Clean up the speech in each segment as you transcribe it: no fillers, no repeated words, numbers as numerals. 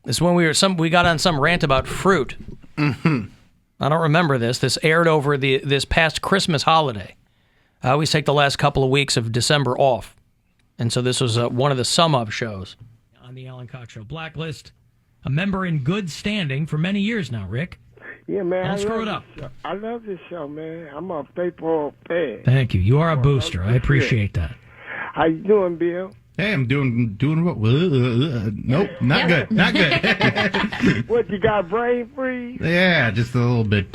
This is when we got on some rant about fruit. Mm-hmm. I don't remember this. This aired over this past Christmas holiday. I always take the last couple of weeks of December off. And so this was one of the sum-up shows on the Alan Cox Show. Blacklist, a member in good standing for many years now, Rick. Yeah, man. Don't screw it up. I love this show, man. I'm a faithful fan. Thank you. You are a booster. I appreciate that. How you doing, Bill? Hey, I'm doing what? Nope, not good. Not good. What, you got brain freeze? Yeah, just a little bit.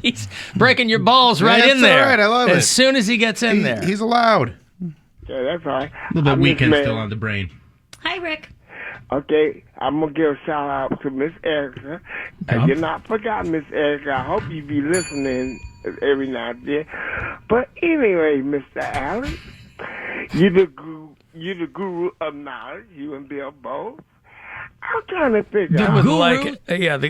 He's breaking your balls right in there. All right, I love it. As soon as he gets in there. He's allowed. Yeah, that's all right. A little bit weekend still on the brain. Hi, Rick. Okay, I'm going to give a shout-out to Miss Erica. And you're not forgotten, Miss Erica. I hope you be listening every now and then. But anyway, Mr. Allen, you're the guru of knowledge, you and Bill both. I'm trying to figure out.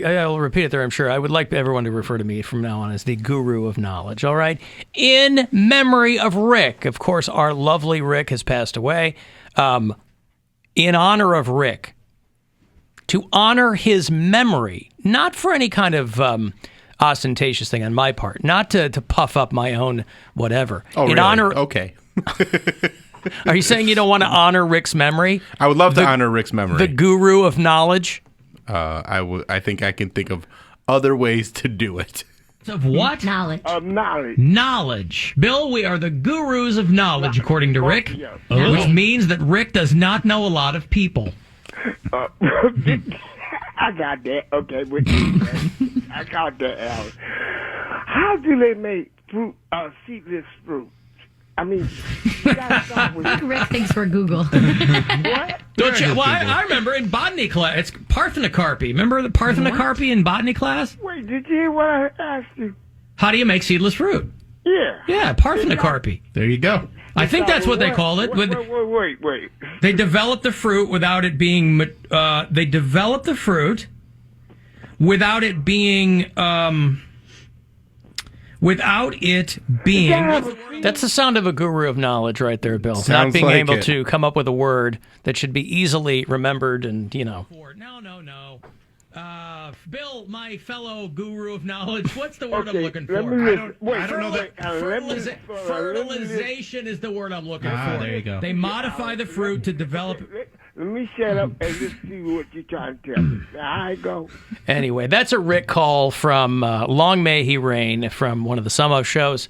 I'll repeat it there, I'm sure. I would like everyone to refer to me from now on as the guru of knowledge, all right? In memory of Rick. Of course, our lovely Rick has passed away. In honor of Rick, to honor his memory, not for any kind of ostentatious thing on my part, not to puff up my own whatever. Oh, in really? honor, Okay. Are you saying you don't want to honor Rick's memory? I would love to honor Rick's memory. The guru of knowledge? I think I can think of other ways to do it. Of what? Knowledge. Of knowledge. Knowledge. Bill, we are the gurus of knowledge, according to Rick, which means that Rick does not know a lot of people. I got that. Okay, I got that, Alan. How do they make fruit, seedless fruit? I mean, you gotta start with Rick thinks we're Google. what? Don't you? Well, I remember in botany class, it's parthenocarpy. Remember the parthenocarpy in botany class? Wait, did you hear what I asked you? How do you make seedless fruit? Yeah. Yeah, parthenocarpy. There you go. I think that's what they call it. Wait. They develop the fruit without it being. They develop the fruit without it being. Without it being... That's the sound of a guru of knowledge right there, Bill. Sounds not being like able it. to come up with a word that should be easily remembered and, No. Bill, my fellow guru of knowledge, what's the word I'm looking for? I don't know that. Fertilization is the word I'm looking for. There you go. They modify the fruit to develop... Let me shut up and just see what you're trying to tell me. I go. Anyway, that's a Rick call from Long May He Reign from one of the Sum-Up shows.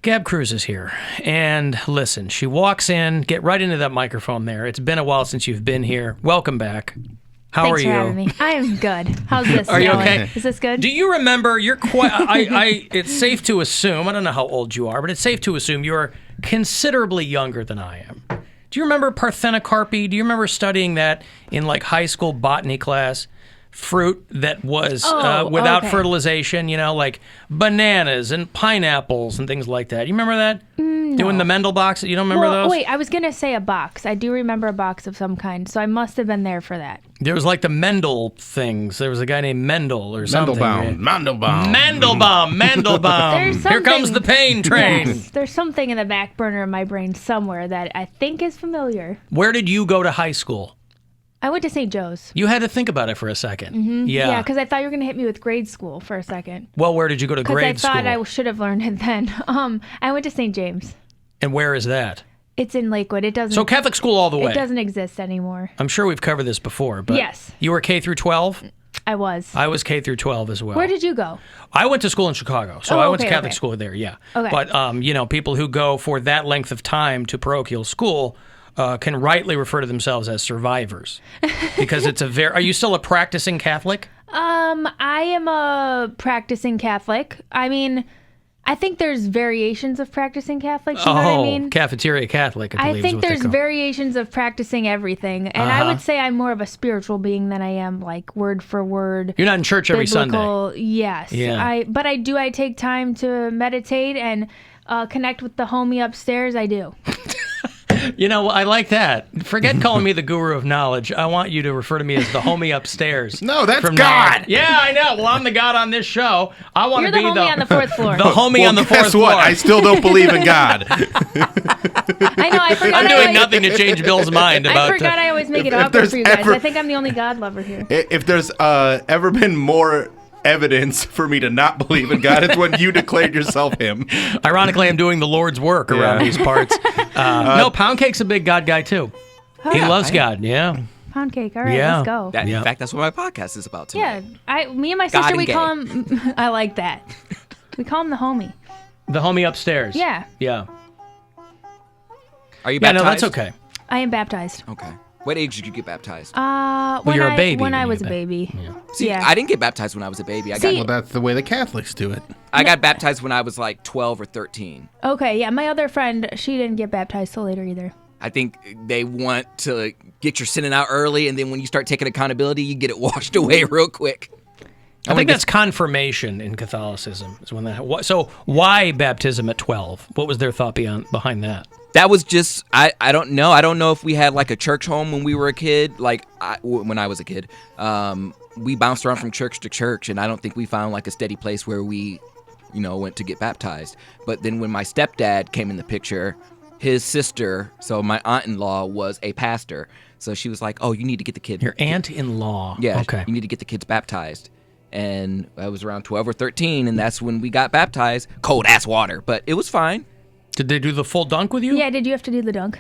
Gab Kreuz is here. And listen, she walks in, get right into that microphone there. It's been a while since you've been here. Welcome back. How are you? Thanks for having me. I'm good. How's this Are you going? okay? Is this good? Do you remember, you're quite, it's safe to assume, I don't know how old you are, but it's safe to assume you're considerably younger than I am. Do you remember parthenocarpy? Do you remember studying that in like high school botany class? Fruit that was without fertilization, like bananas and pineapples and things like that. You remember that? No. Doing the Mendel box? You don't remember those? Wait, I was going to say a box. I do remember a box of some kind, so I must have been there for that. There was like the Mendel things. There was a guy named Mendel or something. Mandelbaum. Here comes the pain train. Yes, there's something in the back burner of my brain somewhere that I think is familiar. Where did you go to high school? I went to St. Joe's. You had to think about it for a second. Mm-hmm. Yeah. Yeah, because I thought you were going to hit me with grade school for a second. Well, where did you go to grade school? Because I thought I should have learned it then. I went to St. James. And where is that? It's in Lakewood. It doesn't. So Catholic school all the way. It doesn't exist anymore. I'm sure we've covered this before, but yes. You were K through 12? I was. I was K through 12 as well. Where did you go? I went to school in Chicago, so I went to Catholic school there. Yeah. Okay. But people who go for that length of time to parochial school can rightly refer to themselves as survivors, because it's a very. Are you still a practicing Catholic? I am a practicing Catholic. I mean, I think there's variations of practicing Catholic. You know what I mean? Cafeteria Catholic. I think there's variations of practicing everything, and I would say I'm more of a spiritual being than I am like word for word. You're not in church every biblical, Sunday. Yes. Yeah. I take time to meditate and connect with the homie upstairs. I do. You know, I like that. Forget calling me the guru of knowledge. I want you to refer to me as the homie upstairs. No, that's from God. now on. Yeah, I know. Well, I'm the God on this show. I want You're to the be homie on the fourth floor. the homie on the fourth guess floor. what? I still don't believe in God. I know. I forgot. I'm doing nothing to change Bill's mind about. I forgot. I always make it if awkward there's for you guys. ever- I think I'm the only God lover here. If there's ever been more evidence for me to not believe in God, it's when you declared yourself him. Ironically, I'm doing the Lord's work around these parts. No, Poundcake's a big God guy too. He loves God. Yeah. Poundcake. All right, Yeah. let's go. In fact, that's what my podcast is about tonight. Yeah, me and my God sister, and we gay. call him. I like that. We call him the homie. The homie upstairs. Yeah. Yeah. Are you Yeah, baptized? no, that's okay. I am baptized. Okay. What age did you get baptized? When you're a baby When when I you was a get baby. See, yeah. I didn't get baptized when I was a baby. See- Well, that's the way the Catholics do it. I got baptized when I was like 12 or 13. Okay, yeah. My other friend, she didn't get baptized till later either. I think they want to get your sinning out early, and then when you start taking accountability, you get it washed away real quick. I think that's confirmation in Catholicism. Is when that. So why baptism at 12? What was their thought behind that? That was just, I don't know. I don't know if we had like a church home when we were a kid. When I was a kid, we bounced around from church to church, and I don't think we found like a steady place where we, went to get baptized. But then when my stepdad came in the picture, his sister, so my aunt-in-law, was a pastor. So she was like, "Oh, you need to get the kid." Your aunt-in-law. Yeah. Okay. You need to get the kids baptized. And I was around 12 or 13, and that's when we got baptized. Cold ass water, but it was fine. Did they do the full dunk with you? Yeah, did you have to do the dunk?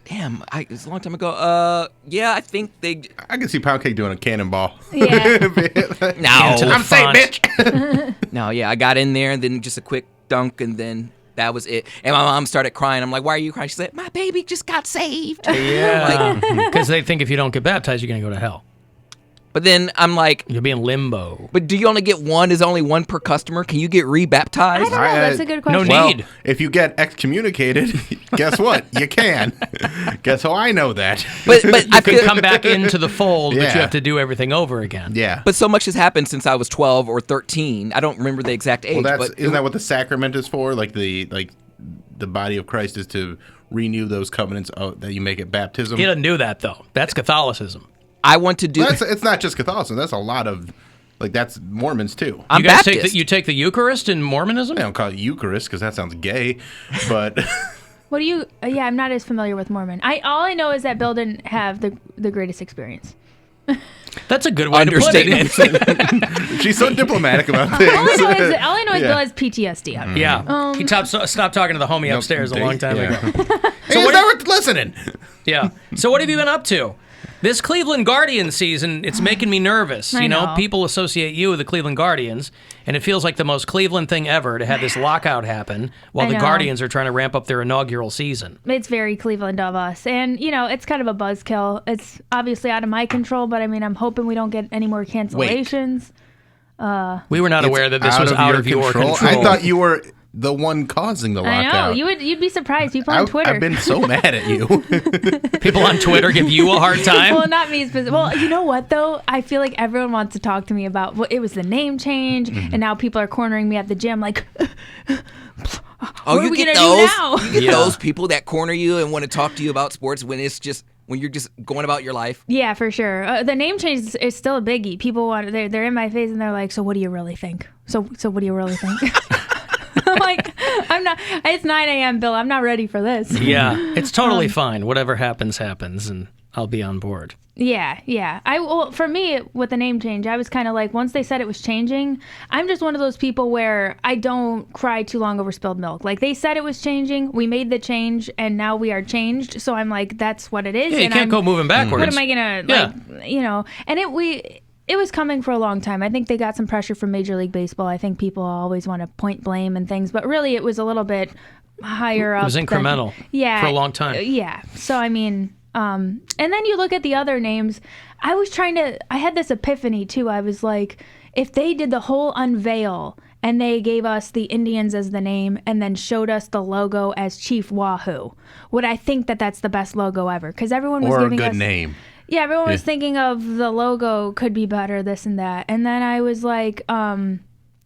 Damn, it's a long time ago. Yeah, I think they. I can see Poundcake doing a cannonball. Yeah. To the No, I'm saying, font. bitch. no, yeah, I got in there and then just a quick dunk and then that was it. And my mom started crying. I'm like, "Why are you crying?" She said, "My baby just got saved." Yeah. Because they think if you don't get baptized, you're going to go to hell. But then I'm like, You'll be in limbo. "But do you only get one? Is only one per customer? Can you get I rebaptized?" don't know. That's a good No question. need. Well, if you get excommunicated, guess what? You can. Guess how I know that? But I You can feel, come back into the fold, but Yeah. you have to do everything over again. Yeah. but so much has happened since I was 12 or 13. I don't remember the exact age. Well, but isn't that what the sacrament is for? Like the body of Christ is to renew those covenants that you make at baptism. He doesn't do that, though. That's Catholicism. I want to do. It's not just Catholicism. That's a lot of, that's Mormons too. I'm You guys Baptist. take the Eucharist in Mormonism? They don't call it Eucharist because that sounds gay, but What do you? Yeah, I'm not as familiar with Mormon. All I know is that Bill didn't have the greatest experience. That's a good way to put Understatement. it. she's so diplomatic about things. All I know is Yeah. Bill has PTSD. Yeah. He stopped talking to the homie upstairs a long time ago. Hey, what is that listening? Yeah. So what have you been up to? This Cleveland Guardians season, it's making me nervous. I know. People associate you with the Cleveland Guardians, and it feels like the most Cleveland thing ever to have this lockout happen while I the know. Guardians are trying to ramp up their inaugural season. It's very Cleveland of us, and it's kind of a buzzkill. It's obviously out of my control, but I mean, I'm hoping we don't get any more cancellations. We were not aware that this was out of your control. I thought you were the one causing the I lockout. know you'd be surprised. People on Twitter. I've been so mad at you. People on Twitter give you a hard time. Well, not me specifically. Well, you know what though? I feel like everyone wants to talk to me about. Well, it was the name change, and now people are cornering me at the gym. Like, Oh, what are you we get gonna do those. now? You get Yeah. those people that corner you and want to talk to you about sports when you're just going about your life. Yeah, for sure. The name change is still a biggie. People want they're in my face and they're like, "So what do you really think? So what do you really think?" I'm like, I'm not. It's 9 a.m., Bill. I'm not ready for this. Yeah, it's totally fine. Whatever happens, and I'll be on board. Yeah. For me, with the name change, I was kind of like, once they said it was changing, I'm just one of those people where I don't cry too long over spilled milk. Like, they said it was changing, we made the change, and now we are changed. So I'm like, that's what it is. Yeah, you and can't go moving backwards. What am I gonna And it was coming for a long time. I think they got some pressure from Major League Baseball. I think people always want to point blame and things, but really it was a little bit higher up. It was incremental. Yeah, for a long time. Yeah. So I mean, and then you look at the other names. I had this epiphany too. I was like, if they did the whole unveil and they gave us the Indians as the name and then showed us the logo as Chief Wahoo, would I think that that's the best logo ever? Because everyone was or a giving good us name. Yeah, everyone was thinking of the logo could be better, this and that. And then I was like, the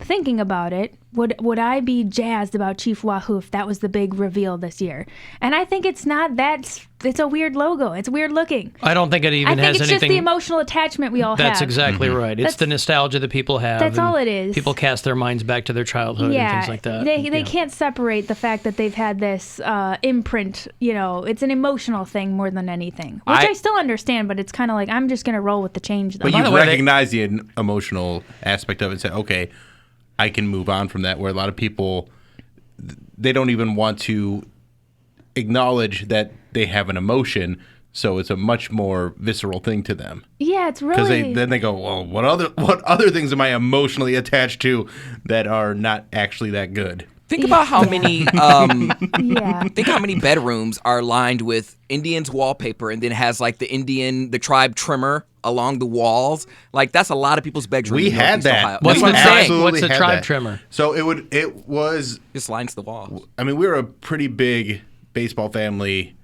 thinking about it, would I be jazzed about Chief Wahoo if that was the big reveal this year? And I think it's not that. It's a weird logo. It's weird looking. I don't think it even I think has it's anything. just the emotional attachment we all have. That's exactly right. It's That's- the nostalgia that people have. That's and all it is. People cast their minds back to their childhood and things like that. They can't separate the fact that they've had this imprint. It's an emotional thing more than anything, which I still understand. But it's kind of like I'm just gonna roll with the change. Though. But By you the way, recognize the emotional aspect of it and say, okay, I can move on from that. Where a lot of people, they don't even want to acknowledge that they have an emotion. So it's a much more visceral thing to them. Yeah, it's really Because then they go, well, what other things am I emotionally attached to that are not actually that good? Think about how many yeah. think how many bedrooms are lined with Indians wallpaper and then has like the tribe trimmer along the walls. Like that's a lot of people's bedrooms. We in had Northeast that. Ohio. What's That's what the I'm saying. absolutely What's the had tribe that. trimmer? So it was. Just lines the walls. I mean, we were a pretty big baseball family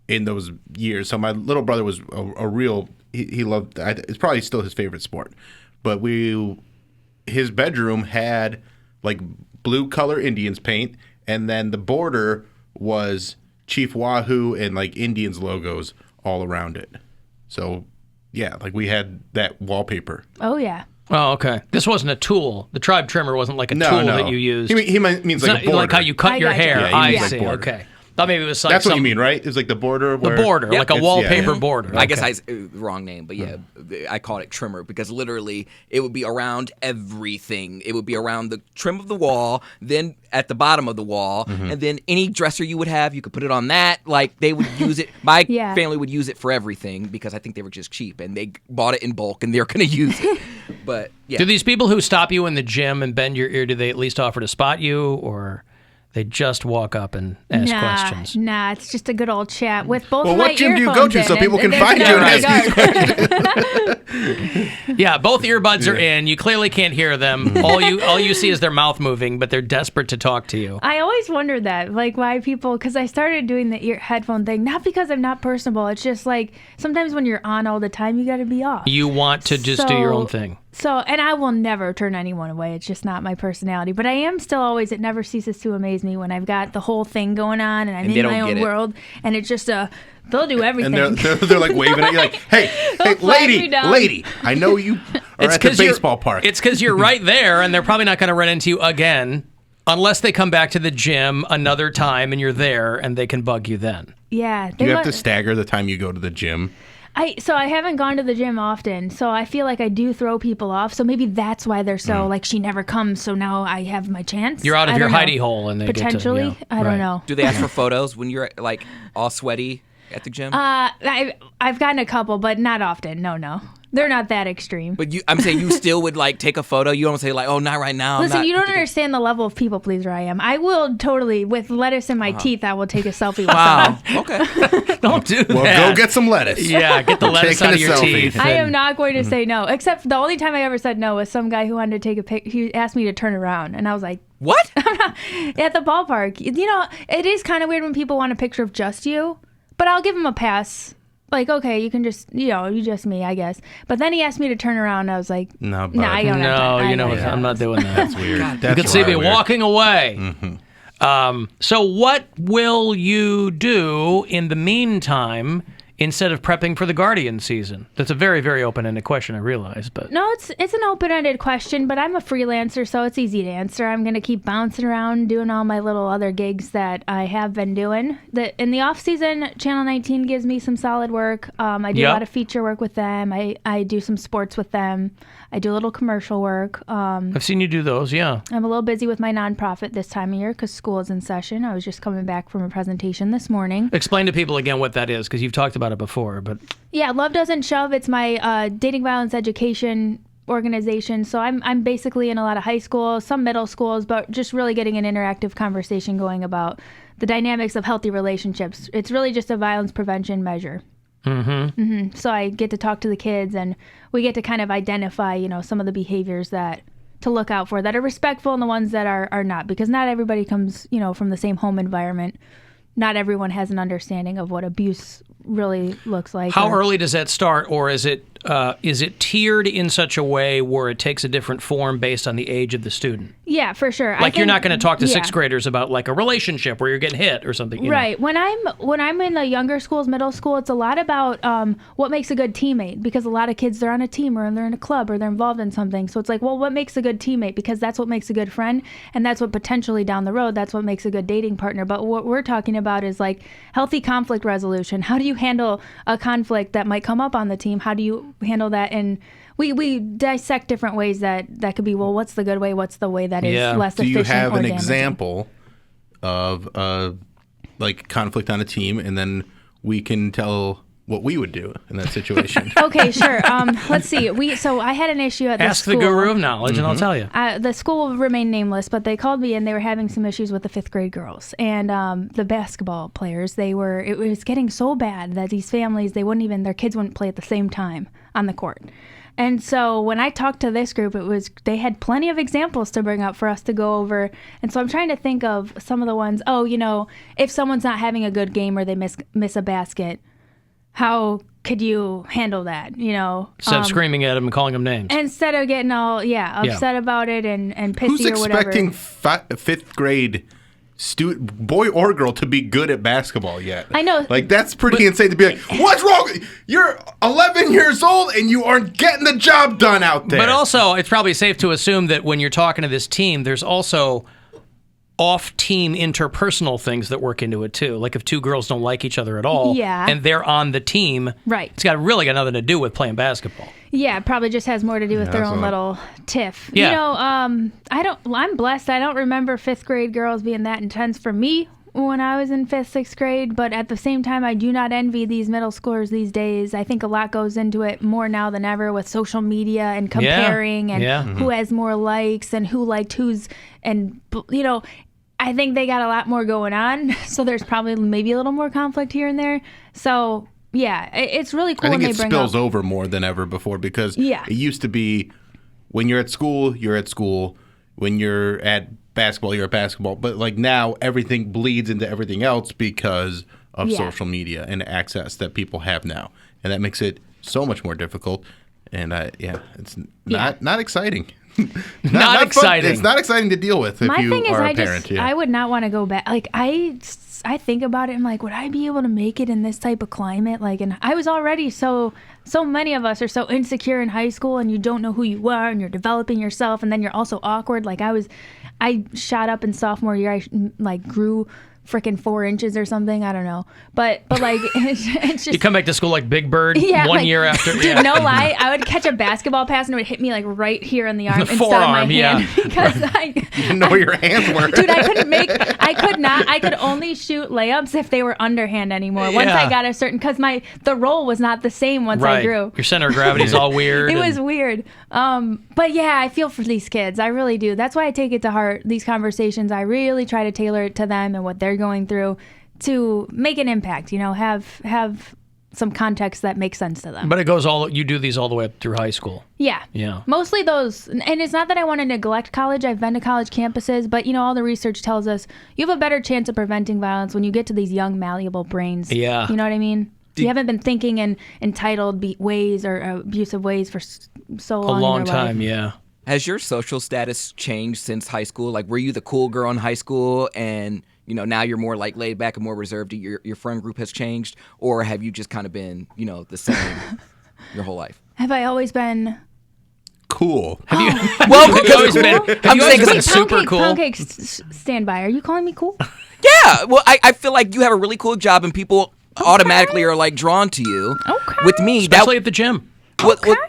in those years. So my little brother was a real. He loved. It's probably still his favorite sport. But his bedroom had like blue color Indians paint, and then the border was Chief Wahoo and like Indians logos all around it. So yeah, like we had that wallpaper. Oh yeah. Oh, okay. This wasn't a tool. The tribe trimmer wasn't like a tool that you used. He means It's like not a border. like how you cut I your gotcha. hair. Yeah, he I means like see. border. Okay. Thought maybe it was like That's what you some- mean, right? It's like the border. The Where, border, Yep. like a It's- wallpaper yeah. border. I guess Okay. wrong name, but yeah, I called it trimmer because literally it would be around everything. It would be around the trim of the wall, then at the bottom of the wall, and then any dresser you would have, you could put it on that. Like they would use it. My Yeah. family would use it for everything because I think they were just cheap and they bought it in bulk and they're going to use it. But yeah, Do these people who stop you in the gym and bend your ear, do they at least offer to spot you, or they just walk up and ask questions? Nah, it's just a good old chat with both Well, of my what gym do you go earphones to in, so people and can there's find no you and ask you regard. Yeah, both earbuds are in. You clearly can't hear them. All you see is their mouth moving, but they're desperate to talk to you. I always wondered that, like why people, because I started doing the headphone thing, not because I'm not personable. It's just like sometimes when you're on all the time, you got to be off. You want to just do your own So- thing. So, and I will never turn anyone away. It's just not my personality. But I am still always, it never ceases to amaze me when I've got the whole thing going on and I'm And they in my don't own get it. world. And it's just they'll do everything. And they're like waving at you like, hey, Don't flag me lady, down. lady, I know you are at the 'cause you're- baseball park. It's because you're right there, and they're probably not going to run into you again unless they come back to the gym another time and you're there and they can bug you then. Yeah. Do you have to stagger the time you go to the gym? So I haven't gone to the gym often, so I feel like I do throw people off. So maybe that's why they're so like she never comes. So now I have my chance. You're out of I your don't know. hidey hole, and they Potentially, get to, I don't know. do they ask for photos when you're like all sweaty at the gym? I've gotten a couple, but not often. No, they're not that extreme. But I'm saying you still would like take a photo. You don't say like, oh, not right now. I'm Listen, not- you don't understand the level of people pleaser I am. I will totally, with lettuce in my teeth, I will take a selfie with Wow. someone. Okay. Don't do Well, that. go get some lettuce. Yeah, get the lettuce Taking out a of your selfie. teeth. I am and- not going to say no, except the only time I ever said no was some guy who wanted to take a pic. He asked me to turn around, and I was like, What? at the ballpark. You know, it is kind of weird when people want a picture of just you, but I'll give him a pass. Like, okay, you can just, you just me, I guess. But then he asked me to turn around, and I was like, No, bud. nah, I don't have No, time. you know, I don't I'm not doing that. That's weird. You can see me walking away. So what will you do in the meantime instead of prepping for the Guardian season? That's a very, very open-ended question, I realize, but No, it's an open-ended question, but I'm a freelancer, so it's easy to answer. I'm going to keep bouncing around doing all my little other gigs that I have been doing. In the off-season, Channel 19 gives me some solid work. I do a Yep. lot of feature work with them. I do some sports with them. I do a little commercial work. I've seen you do those, yeah. I'm a little busy with my nonprofit this time of year because school is in session. I was just coming back from a presentation this morning. Explain to people again what that is, because you've talked about it before, but Yeah, Love Doesn't Shove. It's my dating violence education organization. So I'm basically in a lot of high schools, some middle schools, but just really getting an interactive conversation going about the dynamics of healthy relationships. It's really just a violence prevention measure. So I get to talk to the kids, and we get to kind of identify, some of the behaviors that to look out for that are respectful and the ones that are not, because not everybody comes, from the same home environment. Not everyone has an understanding of what abuse really looks like. how early does that start, or is it is it tiered in such a way where it takes a different form based on the age of the student? Yeah, for sure. Like you're not going to talk to yeah. sixth graders about like a relationship where you're getting hit or something. You Right. When I'm in the younger schools, middle school, it's a lot about what makes a good teammate, because a lot of kids, they're on a team or they're in a club or they're involved in something. So it's like, well, what makes a good teammate? Because that's what makes a good friend, and that's what potentially down the road, that's what makes a good dating partner. But what we're talking about is like healthy conflict resolution. How do you handle a conflict that might come up on the team? How do you handle that? And we dissect different ways that could be, well, what's the good way? What's the way that is less Do efficient you have or an damaging? example of like conflict on a team, and then we can tell what we would do in that situation? Okay, sure. Let's see. So I had an issue at the Ask school. the guru of knowledge, and I'll tell you. The school will remain nameless, but they called me and they were having some issues with the fifth grade girls and the basketball players. It was getting so bad that these families, their kids wouldn't play at the same time on the court. And so when I talked to this group, they had plenty of examples to bring up for us to go over. And so I'm trying to think of some of the ones. If someone's not having a good game or they miss a basket, how could you handle that? Instead of screaming at them and calling them names. Instead of getting all upset about it and pissy Who's or whatever. expecting fifth grade boy or girl to be good at basketball yet? I know. Like, that's pretty insane to be like, what's wrong? You're 11 years old and you aren't getting the job done out there. But also, it's probably safe to assume that when you're talking to this team, there's also off-team interpersonal things that work into it too. Like if two girls don't like each other at all, Yeah. and they're on the team, Right. It's really got nothing to do with playing basketball. Yeah, it probably just has more to do with their own little tiff. Yeah. I'm blessed. I don't remember fifth grade girls being that intense for me when I was in fifth, sixth grade, but at the same time, I do not envy these middle schoolers these days. I think a lot goes into it more now than ever with social media and comparing and who has more likes and who liked who's, and I think they got a lot more going on. So there's probably maybe a little more conflict here and there. So yeah, it's really cool I think when it they bring spills up. over more than ever before, because Yeah. it used to be when you're at school, you're at school. When you're at basketball, you're at basketball. But like now, everything bleeds into everything else because of social media and access that people have now, and that makes it so much more difficult. And it's not exciting. not exciting. Fun. It's not exciting to deal with if My you thing is, are a parent. I would not want to go back. Like I think about it. I'm like, would I be able to make it in this type of climate? Like, and I was already so many of us are so insecure in high school, and you don't know who you are, and you're developing yourself, and then you're also awkward. Like I shot up in sophomore year. I grew freaking 4 inches or something. I don't know. But like, it's just. You come back to school like Big Bird one year after. Dude, no lie. I would catch a basketball pass and it would hit me like right here in the arm instead forearm, of my hand. Because You didn't know where your hands were. Dude, I could only shoot layups if they were underhand anymore. Once I got a certain, because the roll was not the same once I grew. Your center of gravity's all weird. It was weird. But yeah, I feel for these kids. I really do. That's why I take it to heart. These conversations, I really try to tailor it to them and what they're going through to make an impact, have some context that makes sense to them. But you do these all the way up through high school. Yeah. Yeah. Mostly those, and it's not that I want to neglect college. I've been to college campuses, but all the research tells us you have a better chance of preventing violence when you get to these young, malleable brains. Yeah. You know what I mean? You haven't been thinking in entitled ways or abusive ways for so long. A long in your time, life. yeah. Has your social status changed since high school? Like, were you the cool girl in high school and, now you're more like laid back and more reserved? Your friend group has changed? Or have you just kind of been, the same your whole life? Have I always been Cool. Well, because I'm saying because I'm super cool. Poundcake, stand by. Are you calling me cool? Yeah. Well, I feel like you have a really cool job and people automatically are like drawn to you. Okay. With me, Especially at the gym.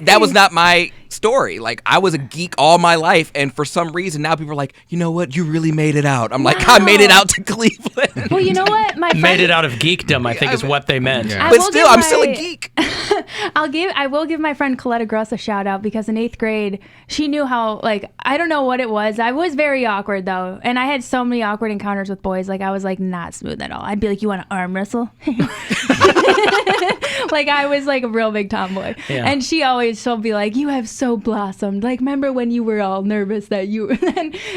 that was not my story. Like, I was a geek all my life, and for some reason now people are like, you know what, you really made it out. I'm like, I made it out to Cleveland. Well, you know what, my friend, Made it out of geekdom, I think is what they meant. Yeah. But still, I'm still a geek. I will give my friend Coletta Gross a shout out because in 8th grade, she knew how, I don't know what it was. I was very awkward though. And I had so many awkward encounters with boys. I was not smooth at all. I'd be like, you want to arm wrestle? I was a real big tomboy. Yeah. And she'll be like, you have so blossomed. Like, remember when you were all nervous that you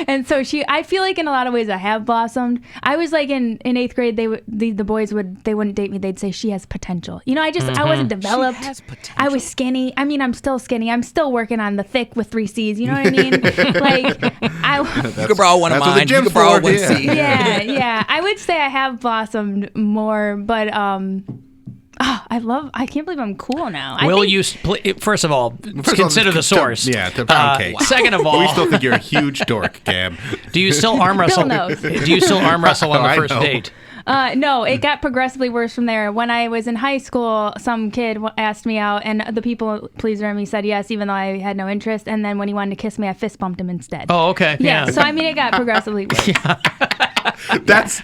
and so I feel like in a lot of ways I have blossomed. I was like in 8th grade, the boys wouldn't date me. They'd say she has potential. You know, I wasn't developed. She has potential. I was skinny. I mean, I'm still skinny. I'm still working on the thick with 3 C's. You know what I mean? Like, you could borrow one of mine. You could borrow one C. Yeah. I would say I have blossomed more, but I can't believe I'm cool now. First of all, consider the source. The Poundcake. Second of all, we still think you're a huge dork, Gab. Do you still arm wrestle? Bill knows. Do you still arm wrestle on the first date? No, it got progressively worse from there. When I was in high school, some kid asked me out, and the people pleaser in me said yes, even though I had no interest. And then when he wanted to kiss me, I fist bumped him instead. Oh, okay. Yeah. So I mean, it got progressively worse. That's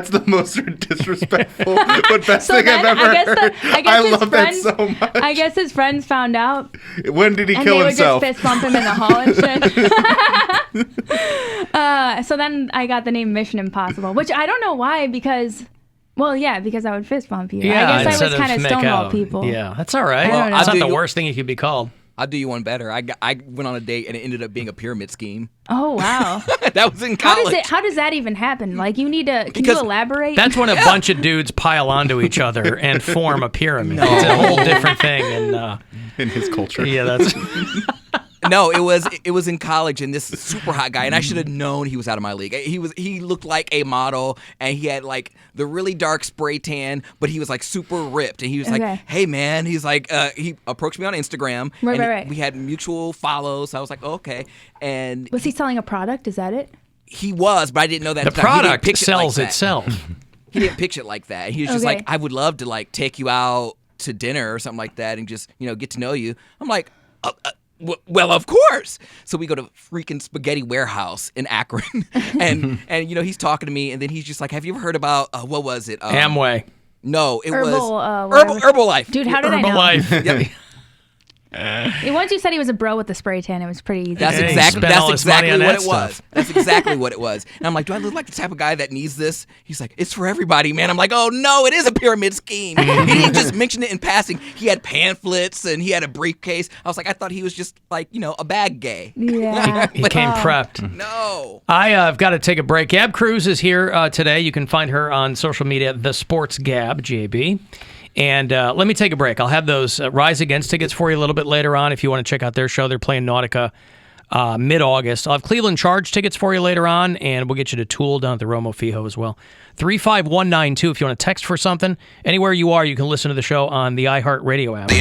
the most disrespectful but best thing I've ever heard. I love that so much. I guess his friends found out. When did he kill himself? And they would just fist bump him in the hall and shit. So then I got the name Mission Impossible, which I don't know why, because I would fist bump you. Yeah, I guess I was kind of stonewall people. Yeah, that's all right. Well, that's not the worst thing you could be called. I'll do you one better. I went on a date and it ended up being a pyramid scheme. Oh, wow. That was in college. How does that even happen? Like, can you elaborate? That's when a bunch of dudes pile onto each other and form a pyramid. No. It's a whole different thing in his culture. Yeah, that's... No, it was in college, and this super hot guy, and I should have known he was out of my league. He looked like a model, and he had like the really dark spray tan, but he was like super ripped, and he was like, "Hey man," he's like, he approached me on Instagram, right. We had mutual follows. So I was like, oh, okay, and was he selling a product? Is that it? He was, but I didn't know that. The product sells itself. He didn't pitch it like that. He was just like, I would love to like take you out to dinner or something like that, and just get to know you. I'm like. Well, of course. So we go to freaking Spaghetti Warehouse in Akron, and he's talking to me, and then he's just like, "Have you ever heard about what was it? Amway." No, it was Herbalife. Dude, how did Herbalife. I know? Yep. Once you said he was a bro with the spray tan, it was pretty easy. That's exactly what it was. That's exactly what it was. And I'm like, do I look like the type of guy that needs this? He's like, it's for everybody, man. I'm like, oh no, it is a pyramid scheme. He didn't just mention it in passing. He had pamphlets and he had a briefcase. I was like, I thought he was just like, a bag gay. Yeah. He came prepped. No. I've got to take a break. Gab Kreuz is here today. You can find her on social media, The Sports Gab, JB. And let me take a break. I'll have those Rise Against tickets for you a little bit later on if you want to check out their show. They're playing Nautica mid-August. I'll have Cleveland Charge tickets for you later on, and we'll get you to Tool down at the Romo Fijo as well. 35192 if you want to text for something. Anywhere you are, you can listen to the show on the iHeartRadio app.